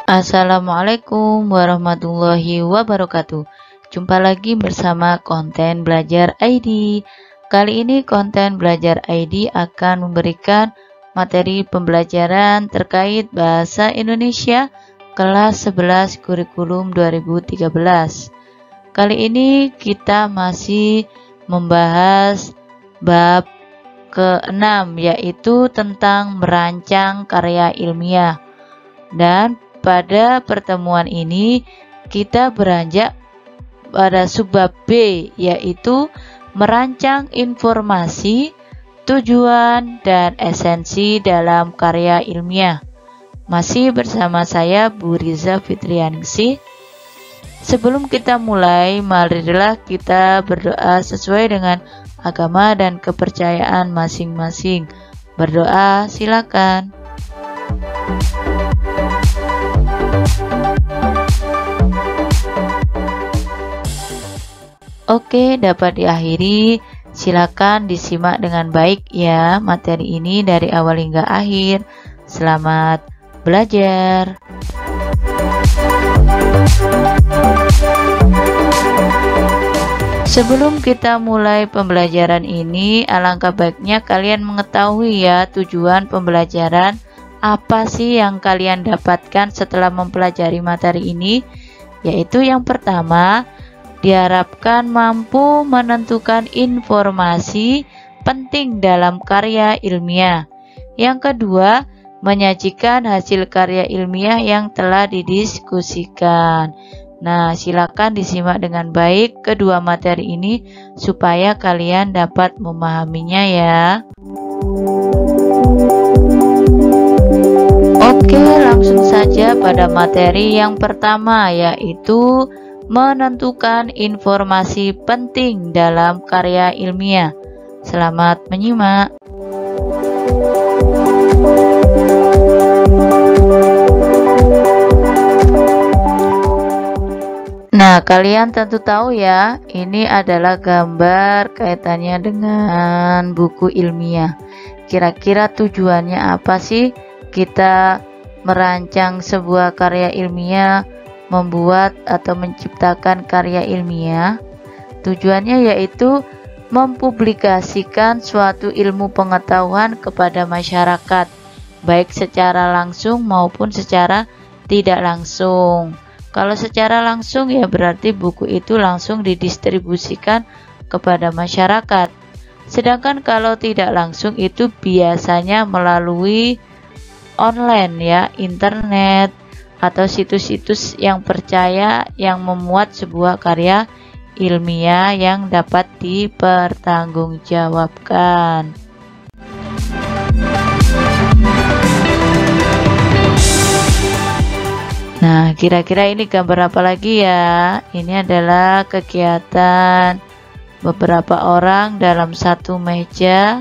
Assalamualaikum warahmatullahi wabarakatuh. Jumpa lagi bersama konten belajar ID. Kali ini konten belajar ID akan memberikan materi pembelajaran terkait bahasa Indonesia kelas 11 kurikulum 2013. Kali ini kita masih membahas bab ke-6, yaitu tentang merancang karya ilmiah. Dan pada pertemuan ini kita beranjak pada subbab B, yaitu merancang informasi, tujuan, dan esensi dalam karya ilmiah. Masih bersama saya Bu Riza Fitrianingsih. Sebelum kita mulai, marilah kita berdoa sesuai dengan agama dan kepercayaan masing-masing. Berdoa, silakan. Oke, dapat diakhiri. Silakan disimak dengan baik ya materi ini dari awal hingga akhir. Selamat belajar. Sebelum kita mulai pembelajaran ini, alangkah baiknya kalian mengetahui ya tujuan pembelajaran. Apa sih yang kalian dapatkan setelah mempelajari materi ini? Yaitu yang pertama, diharapkan mampu menentukan informasi penting dalam karya ilmiah. Yang kedua, menyajikan hasil karya ilmiah yang telah didiskusikan. Nah, silakan disimak dengan baik kedua materi ini supaya kalian dapat memahaminya ya. Oke, langsung saja pada materi yang pertama, yaitu menentukan informasi penting dalam karya ilmiah. Selamat menyimak. Nah, kalian tentu tahu ya, ini adalah gambar kaitannya dengan buku ilmiah. Kira-kira tujuannya apa sih kita merancang sebuah karya ilmiah, membuat atau menciptakan karya ilmiah? Tujuannya yaitu mempublikasikan suatu ilmu pengetahuan kepada masyarakat, baik secara langsung maupun secara tidak langsung. Kalau secara langsung ya berarti buku itu langsung didistribusikan kepada masyarakat. Sedangkan kalau tidak langsung itu biasanya melalui online ya, internet, atau situs-situs yang percaya yang memuat sebuah karya ilmiah yang dapat dipertanggungjawabkan. Nah, kira-kira ini gambar apa lagi ya? Ini adalah kegiatan beberapa orang dalam satu meja,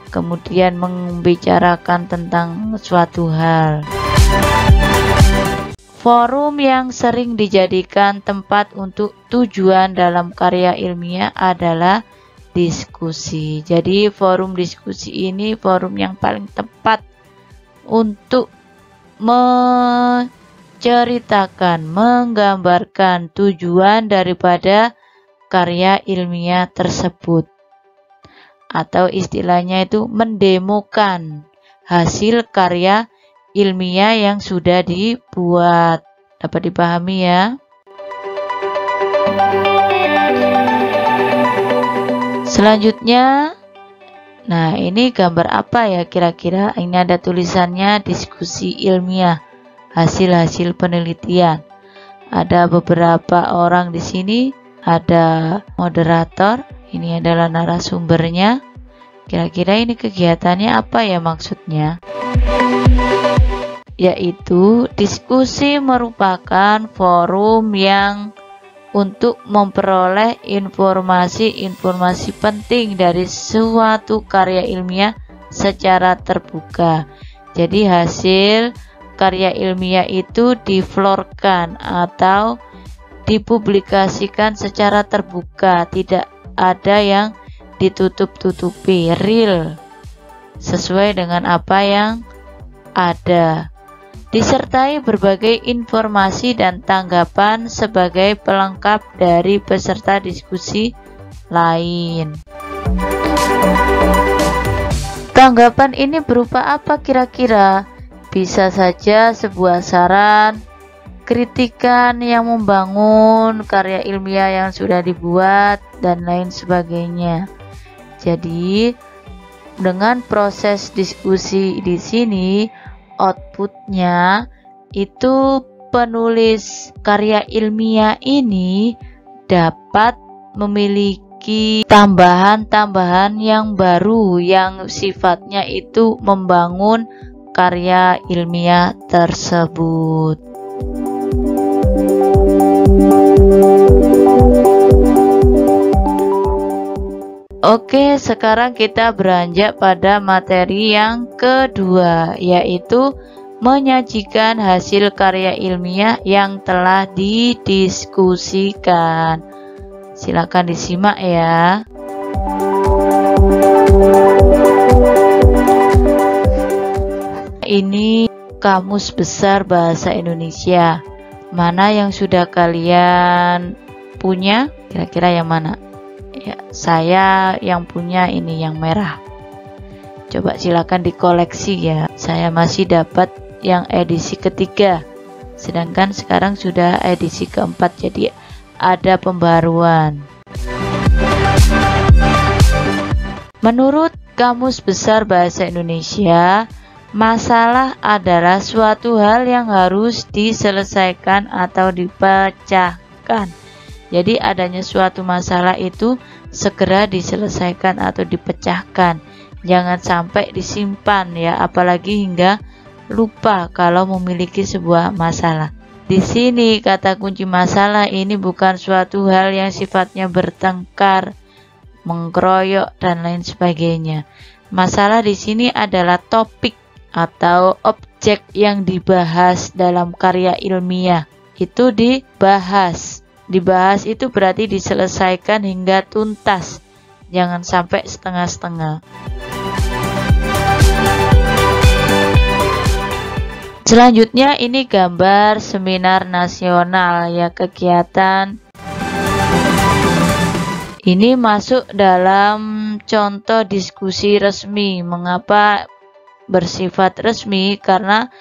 kemudian membicarakan tentang suatu hal. Forum yang sering dijadikan tempat untuk tujuan dalam karya ilmiah adalah diskusi. Jadi forum diskusi ini forum yang paling tepat untuk menceritakan, menggambarkan tujuan daripada karya ilmiah tersebut. Atau istilahnya itu mendemokan hasil karya ilmiah yang sudah dibuat. Dapat dipahami ya? Selanjutnya, nah ini gambar apa ya kira-kira? Ini ada tulisannya diskusi ilmiah, hasil-hasil penelitian. Ada beberapa orang di sini, ada moderator, ini adalah narasumbernya. Kira-kira ini kegiatannya apa ya maksudnya? Yaitu diskusi merupakan forum yang untuk memperoleh informasi-informasi penting dari suatu karya ilmiah secara terbuka. Jadi hasil karya ilmiah itu diflorkan atau dipublikasikan secara terbuka, tidak ada yang ditutup-tutupi, real, sesuai dengan apa yang ada. disertai berbagai informasi dan tanggapan sebagai pelengkap dari peserta diskusi lain. Tanggapan ini berupa apa kira-kira? Bisa saja sebuah saran, kritikan yang membangun karya ilmiah yang sudah dibuat, dan lain sebagainya. Jadi, dengan proses diskusi di sini, outputnya itu penulis karya ilmiah ini dapat memiliki tambahan-tambahan yang baru yang sifatnya itu membangun karya ilmiah tersebut. Oke, sekarang kita beranjak pada materi yang kedua, yaitu menyajikan hasil karya ilmiah yang telah didiskusikan. Silakan disimak ya. Ini Kamus Besar Bahasa Indonesia. Mana yang sudah kalian punya? Kira-kira yang mana? Ya, saya yang punya ini yang merah. Coba silakan dikoleksi ya. Saya masih dapat yang edisi ketiga, sedangkan sekarang sudah edisi keempat, jadi ada pembaruan. Menurut Kamus Besar Bahasa Indonesia, masalah adalah suatu hal yang harus diselesaikan atau dipecahkan. Jadi adanya suatu masalah itu segera diselesaikan atau dipecahkan. Jangan sampai disimpan ya, apalagi hingga lupa kalau memiliki sebuah masalah. Di sini kata kunci masalah ini bukan suatu hal yang sifatnya bertengkar, mengkeroyok dan lain sebagainya. Masalah di sini adalah topik atau objek yang dibahas dalam karya ilmiah. Itu dibahas. Dibahas itu berarti diselesaikan hingga tuntas. Jangan sampai setengah-setengah. Selanjutnya ini gambar seminar nasional ya, kegiatan. Ini masuk dalam contoh diskusi resmi. Mengapa bersifat resmi? Karena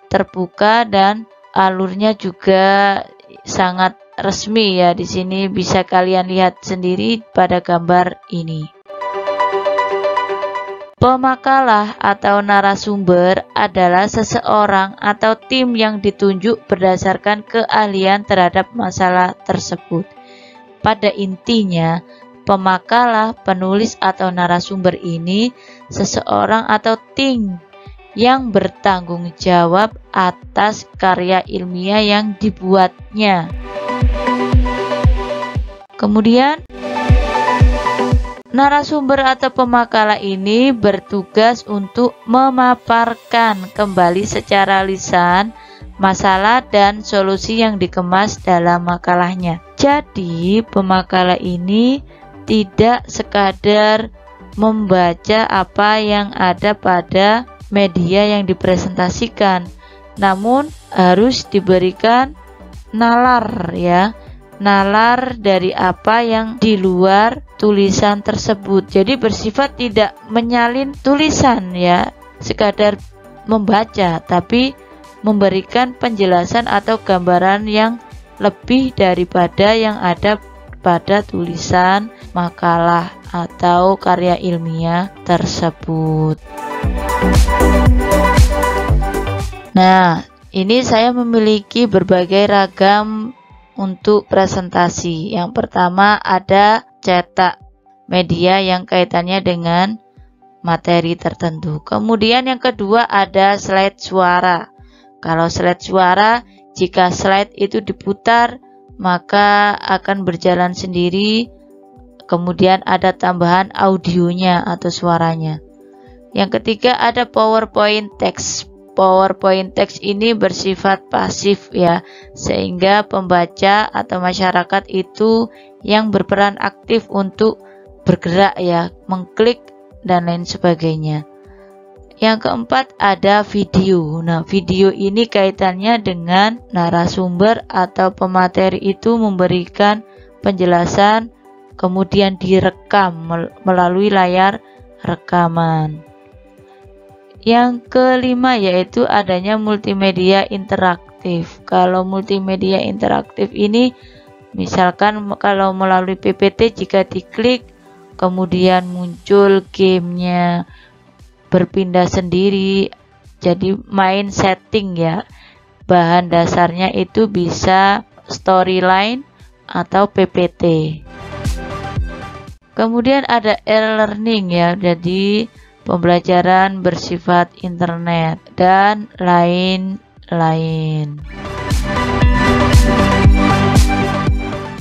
terbuka dan alurnya juga sangat resmi ya. Di sini bisa kalian lihat sendiri pada gambar ini. Pemakalah atau narasumber adalah seseorang atau tim yang ditunjuk berdasarkan keahlian terhadap masalah tersebut. Pada intinya, pemakalah, penulis atau narasumber ini seseorang atau tim yang bertanggung jawab atas karya ilmiah yang dibuatnya. Kemudian, narasumber atau pemakalah ini bertugas untuk memaparkan kembali secara lisan masalah dan solusi yang dikemas dalam makalahnya. Jadi, pemakalah ini tidak sekadar membaca apa yang ada pada media yang dipresentasikan, namun harus diberikan nalar ya. Nalar dari apa yang di luar tulisan tersebut. Jadi bersifat tidak menyalin tulisan ya, sekadar membaca, tapi memberikan penjelasan atau gambaran yang lebih daripada yang ada pada tulisan makalah atau karya ilmiah tersebut. Nah, ini saya memiliki berbagai ragam untuk presentasi. Yang pertama ada cetak media yang kaitannya dengan materi tertentu. Kemudian yang kedua ada slide suara. Kalau slide suara, jika slide itu diputar maka akan berjalan sendiri. Kemudian ada tambahan audionya atau suaranya. Yang ketiga ada PowerPoint text. PowerPoint text ini bersifat pasif ya, sehingga pembaca atau masyarakat itu yang berperan aktif untuk bergerak ya, mengklik dan lain sebagainya. Yang keempat ada video. Nah, video ini kaitannya dengan narasumber atau pemateri itu memberikan penjelasan, kemudian direkam melalui layar rekaman. Yang kelima yaitu adanya multimedia interaktif. Kalau multimedia interaktif ini misalkan kalau melalui PPT, jika diklik kemudian muncul gamenya, berpindah sendiri, jadi main setting ya. Bahan dasarnya itu bisa storyline atau PPT. Kemudian ada e-learning ya, jadi pembelajaran bersifat internet dan lain-lain.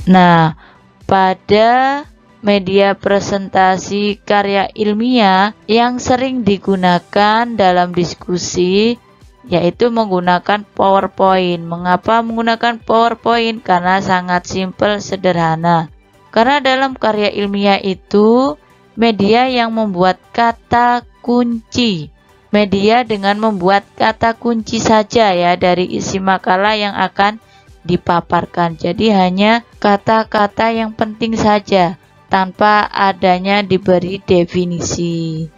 Nah, pada media presentasi karya ilmiah yang sering digunakan dalam diskusi yaitu menggunakan PowerPoint. Mengapa menggunakan PowerPoint? Karena sangat simpel, sederhana. Karena dalam karya ilmiah itu media yang membuat kata kunci. Media dengan membuat kata kunci saja ya dari isi makalah yang akan dipaparkan. Jadi hanya kata-kata yang penting saja, tanpa adanya diberi definisi.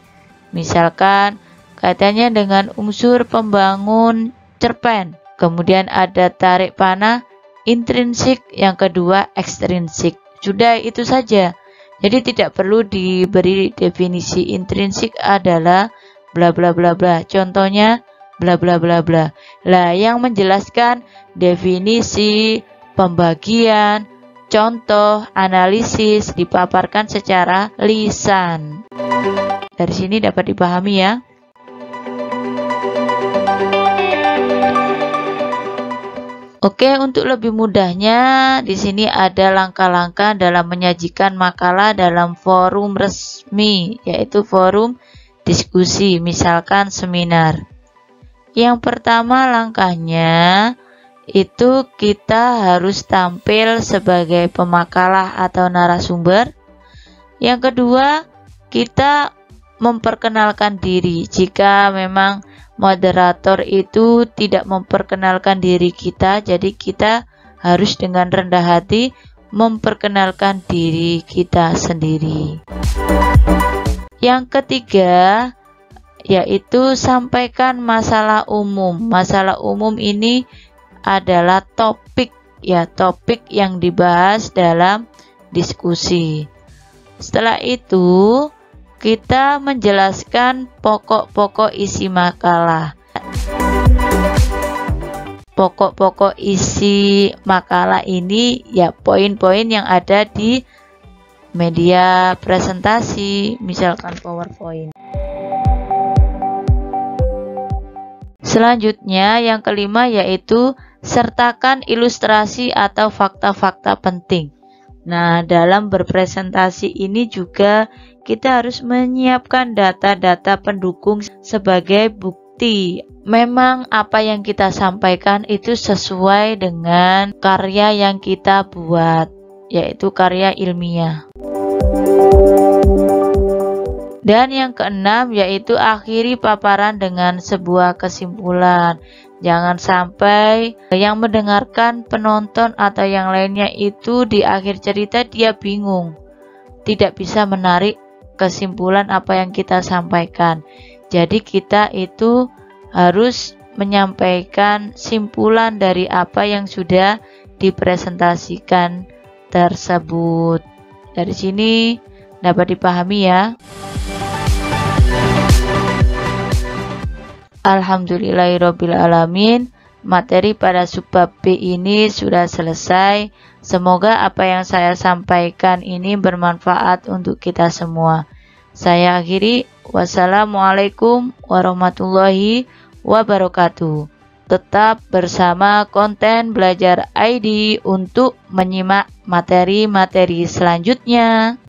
Misalkan kaitannya dengan unsur pembangun cerpen. Kemudian ada tarik panah, intrinsik, yang kedua ekstrinsik. Sudah itu saja. Jadi tidak perlu diberi definisi. Intrinsik adalah bla bla bla bla. Contohnya bla bla bla bla. Lah, yang menjelaskan definisi, pembagian, contoh, analisis dipaparkan secara lisan. Dari sini dapat dipahami ya. Oke, untuk lebih mudahnya di sini ada langkah-langkah dalam menyajikan makalah dalam forum resmi, yaitu forum diskusi, misalkan seminar. Yang pertama langkahnya itu kita harus tampil sebagai pemakalah atau narasumber. Yang kedua, kita memperkenalkan diri. Jika memang moderator itu tidak memperkenalkan diri kita, jadi kita harus dengan rendah hati memperkenalkan diri kita sendiri. Yang ketiga, yaitu sampaikan masalah umum. Masalah umum ini adalah topik yang dibahas dalam diskusi. Setelah itu kita menjelaskan pokok-pokok isi makalah. Pokok-pokok isi makalah ini ya poin-poin yang ada di media presentasi, misalkan PowerPoint. Selanjutnya yang kelima yaitu sertakan ilustrasi atau fakta-fakta penting. Nah, dalam berpresentasi ini juga kita harus menyiapkan data-data pendukung sebagai bukti. Memang apa yang kita sampaikan itu sesuai dengan karya yang kita buat, yaitu karya ilmiah. Dan yang keenam yaitu akhiri paparan dengan sebuah kesimpulan. Jangan sampai yang mendengarkan, penonton atau yang lainnya itu di akhir cerita dia bingung, tidak bisa menarik kesimpulan apa yang kita sampaikan. Jadi kita itu harus menyampaikan simpulan dari apa yang sudah dipresentasikan tersebut. Dari sini dapat dipahami ya. Alhamdulillahirrabbilalamin. Materi pada subbab B ini sudah selesai. Semoga apa yang saya sampaikan ini bermanfaat untuk kita semua. Saya akhiri. Wassalamualaikum warahmatullahi wabarakatuh. Tetap bersama konten Belajar ID untuk menyimak materi-materi selanjutnya.